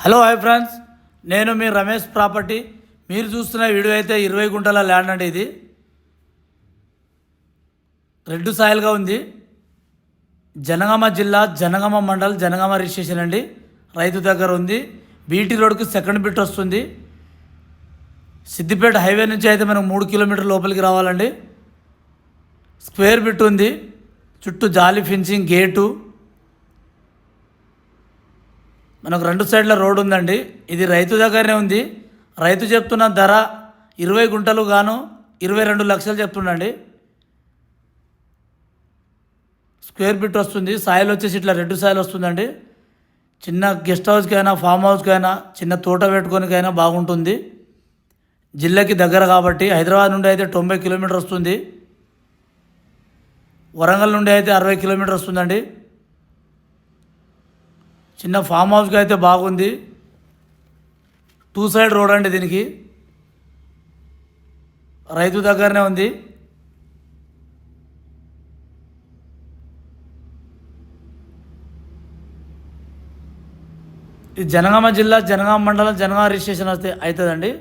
Hello hi friends, నేను మీ Ramesh property. మీరు చూస్తున్న వీడియో అయితే 20 గుంటల ల్యాండ్ అండి. ఇది రెడ్ సాయిల్గా ఉంది. జనగామ జిల్లా, జనగామ మండల్, జనగామ రిజిస్ట్రేషన్ అండి. రైతు దగ్గర ఉంది. బీటీ రోడ్కి సెకండ్ బిట్ వస్తుంది. సిద్దిపేట హైవే నుంచి అయితే మనకు 3 కిలోమీటర్ లోపలికి రావాలండి. స్క్వేర్ బిట్ ఉంది. చుట్టూ జాలి ఫెన్సింగ్, గేటు, మనకు 2 సైడ్ల రోడ్ ఉందండి. ఇది రైతు దగ్గరనే ఉంది. రైతు చెప్తున్న ధర 20 గుంటలు గాను 22 లక్షలు చెప్తుండండి. స్క్వేర్ బిట్ వస్తుంది. సాయిల్ వచ్చేసి ఇట్లా రెడ్ సాయిల్ వస్తుందండి. చిన్న గెస్ట్ హౌస్కైనా, ఫామ్ హౌస్కైనా, చిన్న తోట పెట్టుకోనికైనా బాగుంటుంది. జిల్లాకి దగ్గర కాబట్టి హైదరాబాద్ నుండి అయితే 90 కిలోమీటర్ వస్తుంది. వరంగల్ నుండి అయితే 60 కిలోమీటర్ వస్తుందండి. చిన్న ఫామ్ హౌస్కి అయితే బాగుంది. 2 సైడ్ రోడ్ అండి. దీనికి రైతు దగ్గరనే ఉంది. ఇది జనగామ జిల్లా, జనగామ మండలం, జనగామ రిజిస్ట్రేషన్ వస్తే అవుతుందండి.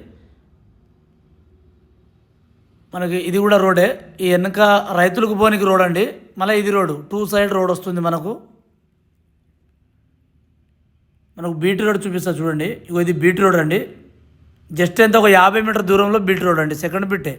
మనకి ఇది కూడా రోడే. ఈ వెనక రైతులకు పోనీకి రోడ్ అండి. మళ్ళీ ఇది రోడ్డు 2 సైడ్ రోడ్ వస్తుంది. మనకు బీటీ రోడ్ చూపిస్తా చూడండి. ఇగో ఇది బీటీ రోడ్ అండి. జస్ట్ ఎంత ఒక 50 మీటర్ దూరంలో బీటీ రోడ్ అండి. సెకండ్ బిట్టే.